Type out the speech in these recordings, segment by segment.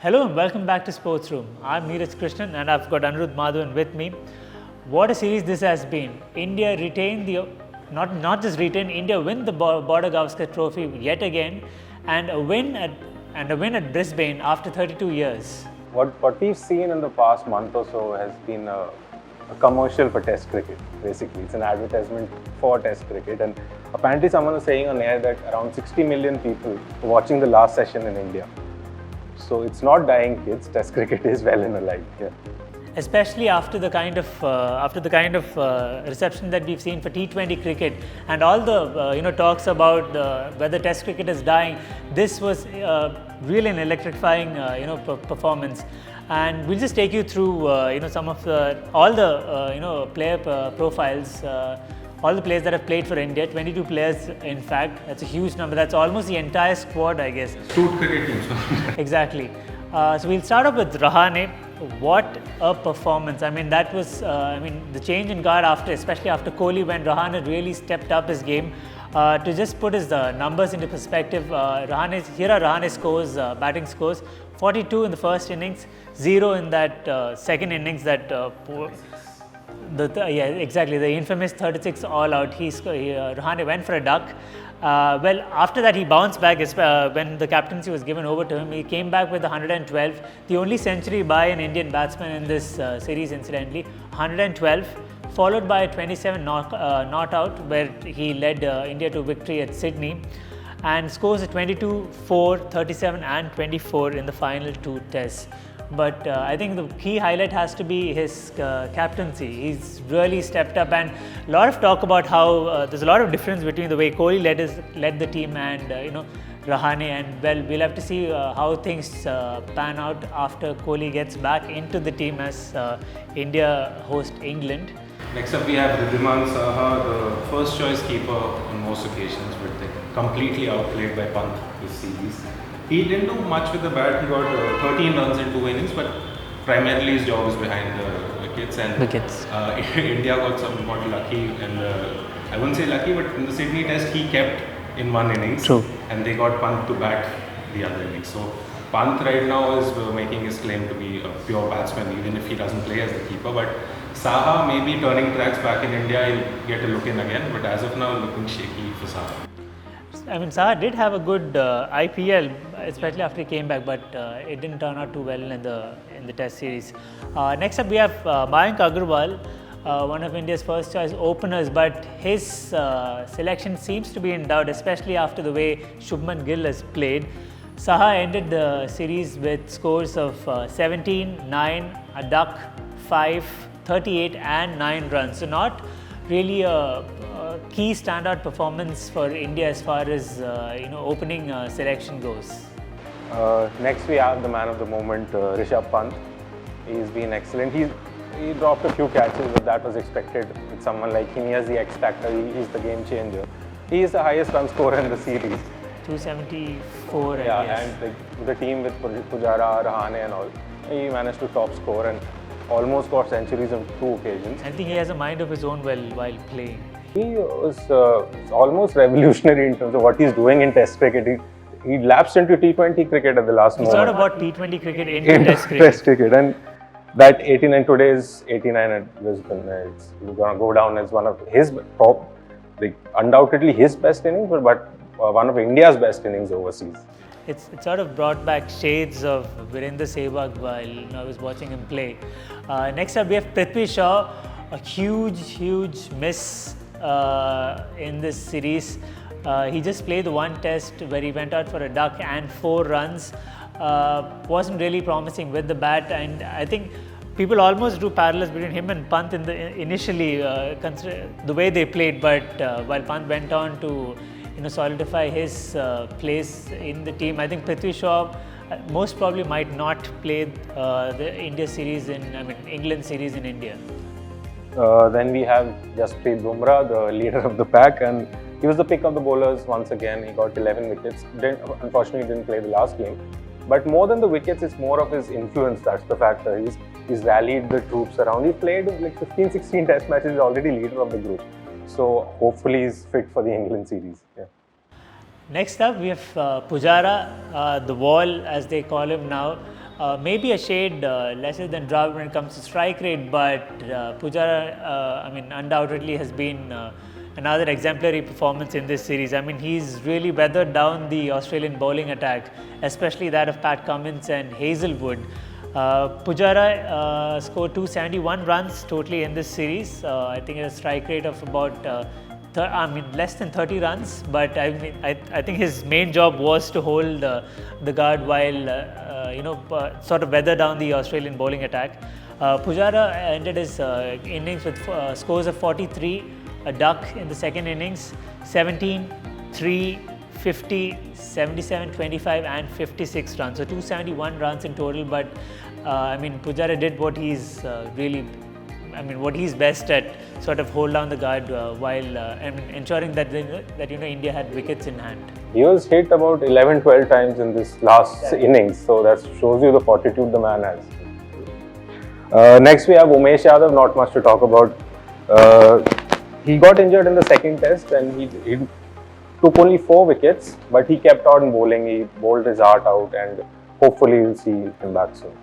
Hello and welcome back to Sports Room. I'm Neeraj Krishnan and I've got Anirudh Madhavan with me. What a series this has been. India retained not just retained, India win the Border Gavaskar Trophy yet again, and a win at Brisbane after 32 years. What we've seen in the past month or so has been a commercial for Test cricket. Basically, it's an advertisement for Test cricket, and apparently someone was saying on air that around 60 million people were watching the last session in India. So it's not dying, kids. Test cricket is well and alive. Yeah. Especially after the kind of reception that we've seen for T20 cricket and all the talks about whether Test cricket is dying. This was really an electrifying performance, and we'll just take you through some of all the player profiles. All the players that have played for India, 22 players in fact. That's a huge number. That's almost the entire squad, I guess. Suit cricket teams. Exactly. So we'll start off with Rahane. What a performance! I mean, that was the change in guard especially after Kohli, when Rahane really stepped up his game. To just put his numbers into perspective, here are Rahane's scores, batting scores: 42 in the first innings, 0 in that second innings. The infamous 36 all out. Rahane went for a duck. Well, after that he bounced back when the captaincy was given over to him. He came back with 112, the only century by an Indian batsman in this series, incidentally. 112, followed by a 27 not out, where he led India to victory at Sydney, and scores of 22, 4, 37 and 24 in the final two tests. But I think the key highlight has to be his captaincy. He's really stepped up, and a lot of talk about how there's a lot of difference between the way Kohli led the team and Rahane. And well, we'll have to see how things pan out after Kohli gets back into the team as India host England. Next up we have Wriddhiman Saha, the first choice keeper on most occasions, but completely outplayed by Pant this series. He didn't do much with the bat. He got 13 runs in 2 innings, but primarily his job is behind the wickets. And India got somewhat lucky, and I wouldn't say lucky, but in the Sydney Test he kept in 1 innings. True. And they got Pant to bat the other innings. So Pant right now is making his claim to be a pure batsman, even if he doesn't play as the keeper. But Saha may be turning tracks back in India. He'll get a look in again, but as of now, looking shaky for Saha. I mean, Saha did have a good IPL, especially after he came back, but it didn't turn out too well in the Test series. Next up, we have Mayank Agarwal, one of India's first choice openers, but his selection seems to be in doubt, especially after the way Shubman Gill has played. Saha ended the series with scores of 17, 9, a duck, 5, 38 and 9 runs. So not really a key standout performance for India as far as opening selection goes. Next we have the man of the moment, Rishabh Pant. He's been excellent. He dropped a few catches, but that was expected with someone like him. He has the X factor. He's the game changer. He is the highest run scorer in the series. 274, I yeah, guess. and the team with Pujara, Rahane and all, he managed to top score and almost got centuries on 2 occasions. I think he has a mind of his own while playing. He was almost revolutionary in terms of what he's doing in Test cricket. He lapsed into T20 cricket at the last moment. It's not about T20 cricket into Test cricket. And that 89, today's 89 at Brisbane, it's going to go down as one of his undoubtedly his best innings, but one of India's best innings overseas. It sort of brought back shades of Virendra Sehwag while I was watching him play. Next up, we have Prithvi Shaw, a huge miss in this series. He just played the 1 test where he went out for a duck and 4 runs. Wasn't really promising with the bat, and I think people almost drew parallels between him and Pant initially, the way they played. But while Pant went on to solidify his place in the team, I think Prithvi Shaw most probably might not play the England series in India. Then we have Jasprit Bumrah, the leader of the pack, and he was the pick of the bowlers once again. He got 11 wickets. Unfortunately, didn't play the last game. But more than the wickets, it's more of his influence. That's the factor. He's rallied the troops around. He played like 15, 16 Test matches. He's already leader of the group. So hopefully he's fit for the England series. Yeah. Next up, we have Pujara, the wall as they call him now. maybe a shade lesser than Dravid when it comes to strike rate, but Pujara, undoubtedly has been another exemplary performance in this series. I mean, he's really weathered down the Australian bowling attack, especially that of Pat Cummins and Hazelwood. Pujara scored 271 runs totally in this series. I think a strike rate of about less than 30 runs, but I think his main job was to hold the guard while sort of weather down the Australian bowling attack. Pujara ended his innings with scores of 43, a duck in the second innings, 17, 3, 50, 77, 25 and 56 runs. So 271 runs in total, but Pujara did what he's what he's best at, sort of hold down the guard while ensuring that India had wickets in hand. He was hit about 11-12 times in this last innings, so that shows you the fortitude the man has. Next we have Umesh Yadav, not much to talk about. He got injured in the second test and he took only 4 wickets, but he kept on bowling. He bowled his heart out, and hopefully we'll see him back soon.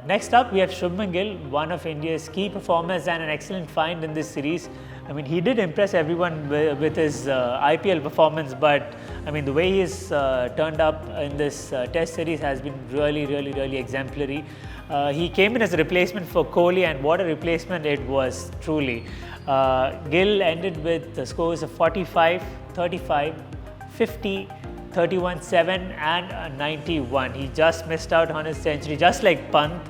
Next up, we have Shubman Gill, one of India's key performers and an excellent find in this series. I mean, he did impress everyone with his IPL performance, but the way he's turned up in this test series has been really exemplary. He came in as a replacement for Kohli, and what a replacement it was, truly. Gill ended with the scores of 45, 35, 50, 31-7 and 91. He just missed out on his century, just like Pant.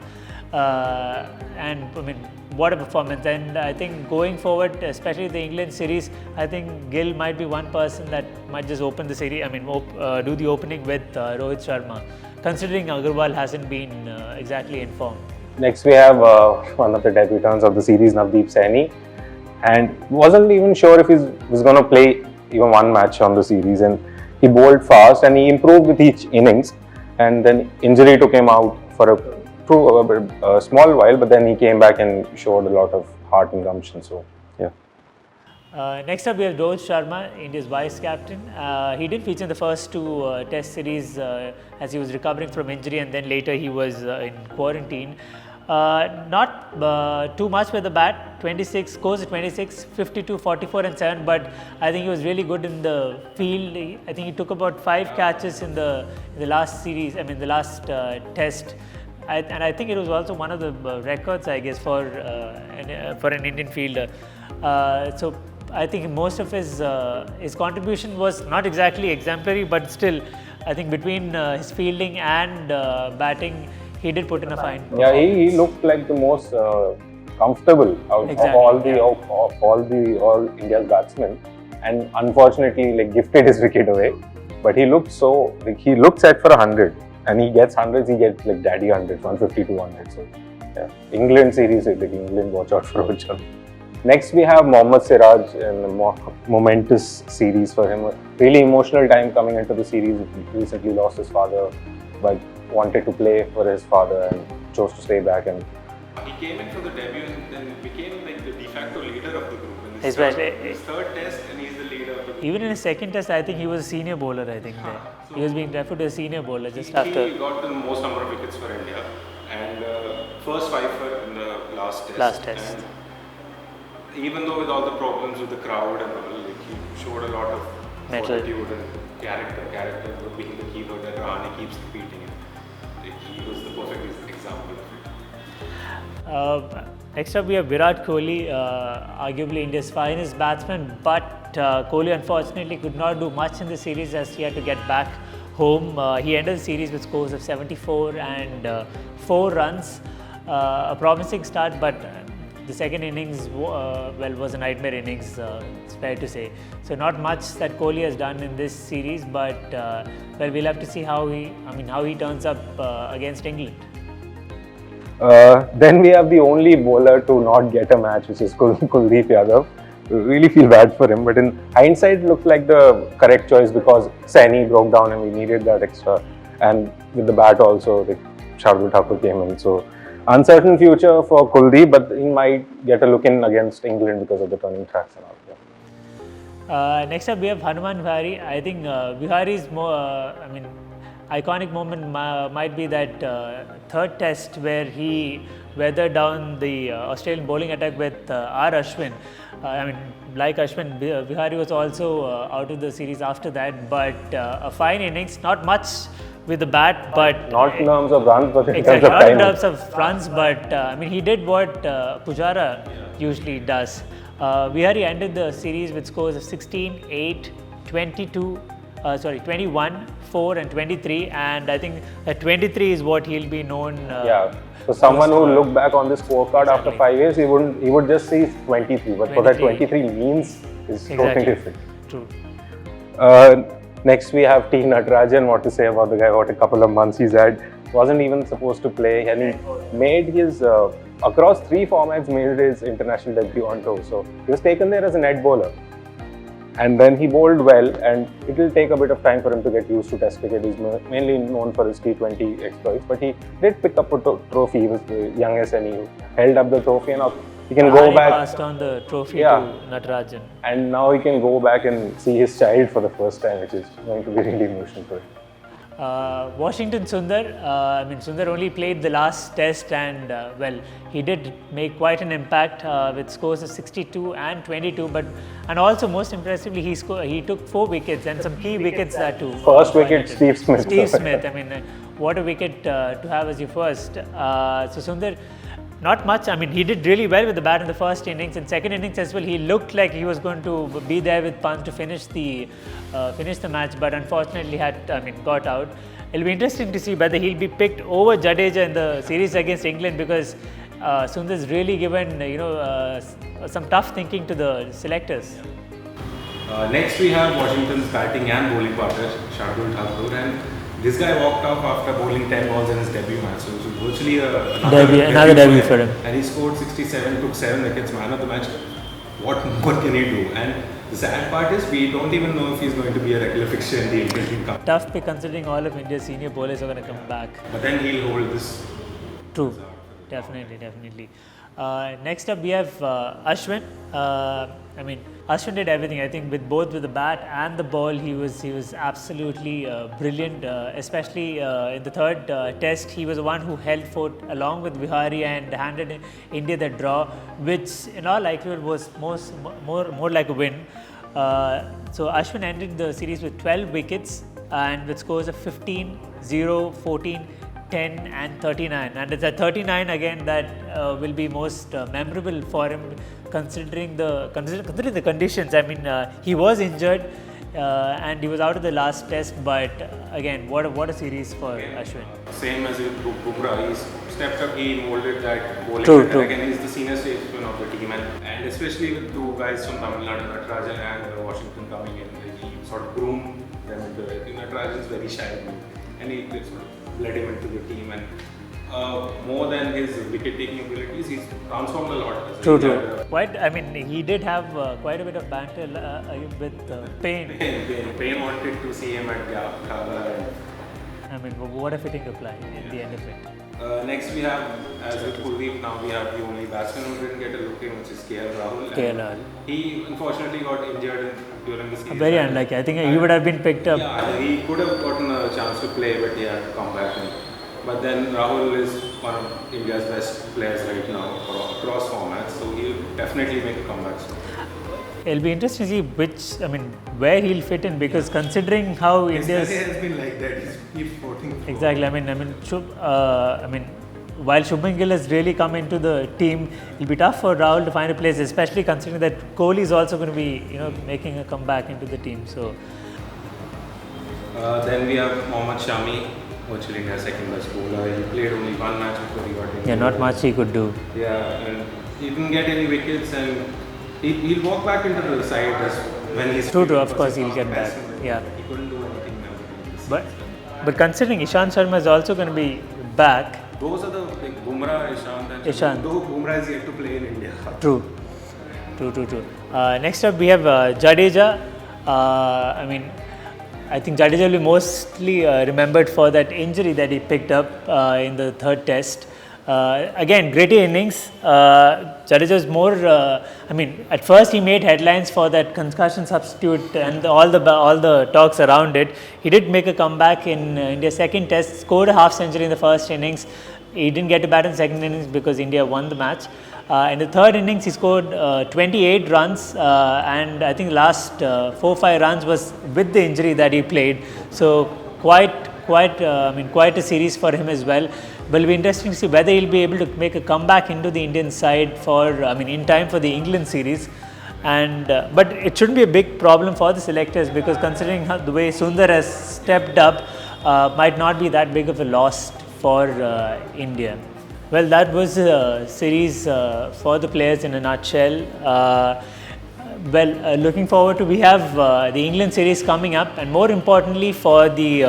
What a performance. And I think going forward, especially the England series, I think Gill might be one person that might just open the series, do the opening with Rohit Sharma, considering Agarwal hasn't been exactly in form. Next we have one of the debutants of the series, Navdeep Saini, and wasn't even sure if he was going to play even one match on the series, and he bowled fast and he improved with each innings, and then injury took him out for a small while, but then he came back and showed a lot of heart and gumption. So yeah. Next up we have Rohit Sharma, India's vice captain. He didn't feature in the first 2 test series as he was recovering from injury, and then later he was in quarantine. Not too much with the bat, 26 scores at 26, 52, 44 and 7, but I think he was really good in the field. I think he took about 5 catches in the last series, the last test. And I think it was also one of the records, I guess, for an Indian fielder. So I think most of his contribution was not exactly exemplary, but still, I think between his fielding and batting, he did put in a fine. Yeah, he looked like the most comfortable out of all India's batsmen, and unfortunately, gifted his wicket away. But he looked he looked set for 100, and he gets hundreds. He gets daddy 100, 150 to 100. So yeah, England series, England, watch out for Rohit Sharma. Next we have Mohammad Siraj, in a momentous series for him. A really emotional time coming into the series. He recently lost his father, but wanted to play for his father and chose to stay back. And he came in for the debut and then became the de facto leader of the group in his third test, and he's the leader of the group. Even in his second test, I think he was a senior bowler. I think So he was being referred to as senior bowler just he after. He got the most number of wickets for India, and first fifer in the last test. Last test. And even though with all the problems with the crowd and all, he showed a lot of fortitude and character being the keyword that Rahane keeps repeating. He was the perfect example of it. Next up, we have Virat Kohli, arguably India's finest batsman, but Kohli unfortunately could not do much in the series as he had to get back home. He ended the series with scores of 74 and 4 runs. A promising start, but the second innings was a nightmare innings, it's fair to say. So not much that Kohli has done in this series, but we'll have to see how he turns up against England. Then we have the only bowler to not get a match, which is Kuldeep Yadav. Really feel bad for him, but in hindsight, it looked like the correct choice because Saini broke down and we needed that extra. And with the bat also, Shardul Thakur came in. So uncertain future for Kuldeep, but he might get a look in against England because of the turning tracks and all. Yeah. Next up, we have Hanuman Vihari. I think Vihari is more. iconic moment might be that third test where he weathered down the Australian bowling attack with R. Ashwin. I mean, like Ashwin, Vihari was also out of the series after that, but a fine innings, not much with the bat, but not in terms of runs, but in exactly, terms of not in timing. terms of runs, but I mean, he did what Pujara usually does. Vihari ended the series with scores of 16, 8, 22, 21, 4 and 23, and I think that 23 is what he'll be known. Yeah. So someone who looked back on the scorecard after 5 years, he would just see 23. But for that 23 means is totally different. True. Next we have T. Natarajan. What to say about the guy? What a couple of months he's had. Wasn't even supposed to play, and he made his across 3 formats made his international debut on tour. So he was taken there as a net bowler. And then he bowled well, and it will take a bit of time for him to get used to Test cricket. He's mainly known for his T20 exploits, but he did pick up a trophy. He was the youngest, and he held up the trophy, and he can go back. Passed on the trophy to Natarajan. And now he can go back and see his child for the first time, which is going to be really emotional for him. Washington Sundar, I mean, Sundar only played the last test, and well, he did make quite an impact with scores of 62 and 22, and also most impressively, he took 4 wickets and some key wickets that too. First wicket, Steve Smith. Steve Smith, I mean, what a wicket to have as your first. So Sundar, not much. I mean, he did really well with the bat in the first innings. In second innings as well, he looked like he was going to be there with Pant to finish the match, but unfortunately got out. It'll be interesting to see whether he'll be picked over Jadeja in the series against England, because Sundar's really given some tough thinking to the selectors. Next we have Washington's batting and bowling partner Shardul Thakur, and this guy walked off after bowling 10 balls in his debut match, so it was virtually another debut for him. And he scored 67, took 7 wickets, man of the match. What can he do? And the sad part is we don't even know if he's going to be a regular fixture in the Indian team. Tough pick considering all of India's senior bowlers are going to come back. But then he'll hold this. True, definitely. Next up we have Ashwin. I mean, Ashwin did everything. I think with the bat and the ball, he was absolutely brilliant. Especially in the third test, he was the one who held fort along with Vihari and handed India the draw, which in all likelihood was more like a win. So Ashwin ended the series with 12 wickets and with scores of 15, 0, 14. 10 and 39, and it's at 39 again that will be most memorable for him, considering the conditions. I mean, he was injured and he was out of the last test, but again, what a series for Ashwin. Same as with Bumrah, he's stepped up, he molded that bowling. True. Again, he's the senior statesman of the team, and especially with 2 guys from Tamil Nadu, Natarajan and Washington coming in, he sort of groomed them into it. Natarajan's very shy, and he sort of led him into the team, and more than his wicket-taking abilities, he's transformed a lot. True. I mean, he did have quite a bit of banter with Payne. Payne wanted to see him at Khaba. I mean, what a fitting reply at the end of it. Next we have, as with Kuldeep, now we have the only batsman who didn't get a look in, which is KL Rahul. KL. He unfortunately got injured during the season. Very unlucky. I think he would have been picked up. Yeah, he could have gotten a chance to play, but he had to come back. But then Rahul is one of India's best players right now across formats, so he'll definitely make a comeback soon. It'll be interesting to see where he'll fit in, because considering how India's has been like that, he's floating through. Exactly. While Shubman Gill has really come into the team, it'll be tough for Rahul to find a place, especially considering that Kohli is also going to be, making a comeback into the team. So then we have Mohammad Shami, virtually India's second best bowler. He played only 1 match before he got injured. yeah, not much he could do. Yeah, and he didn't get any wickets, and he'll walk back into the side when he's True. Of course, he'll get back. Yeah. He couldn't do anything now. But considering Ishant Sharma is also going to be back. Those are the big Bumrah, Ishant. Though Bumrah is yet to play in India. True. Next up we have Jadeja. I think Jadeja will be mostly remembered for that injury that he picked up in the third test. Again, gritty innings. Jadeja's more. I mean, at first he made headlines for that concussion substitute and all the talks around it. He did make a comeback in India's second test. Scored a half century in the first innings. He didn't get to bat in the second innings because India won the match. In the third innings, he scored 28 runs, and I think last 4-5 runs was with the injury that he played. So quite a series for him as well. Will be interesting to see whether he'll be able to make a comeback into the Indian side in time for the England series. And but it shouldn't be a big problem for the selectors, because considering the way Sundar has stepped up, might not be that big of a loss for India. Well, that was a series for the players in a nutshell. Looking forward to, we have the England series coming up, and more importantly for the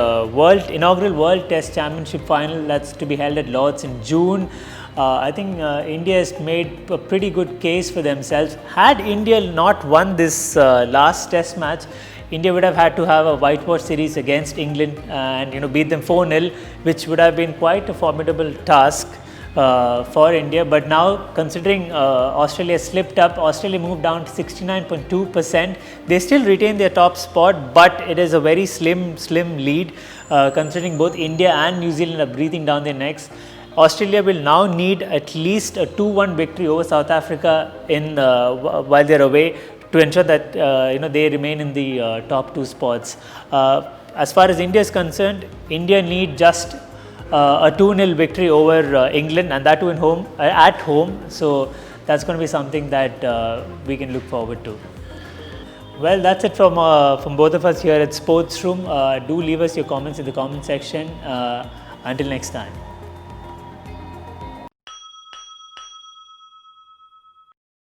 inaugural World Test Championship final that's to be held at Lord's in June. I think India has made a pretty good case for themselves. Had India not won this last Test match, India would have had to have a whitewash series against England and beat them 4-0, which would have been quite a formidable task for India. But now, considering Australia slipped up, Australia moved down to 69.2%. They still retain their top spot, but it is a very slim lead, considering both India and New Zealand are breathing down their necks. Australia will now need at least a 2-1 victory over South Africa while they're away, to ensure that they remain in the top 2 spots. As far as India is concerned, India need just a 2-0 victory over England, and that too at home. So that's going to be something that we can look forward to. Well, that's it from both of us here at Sports Room. Do leave us your comments in the comment section. Until next time.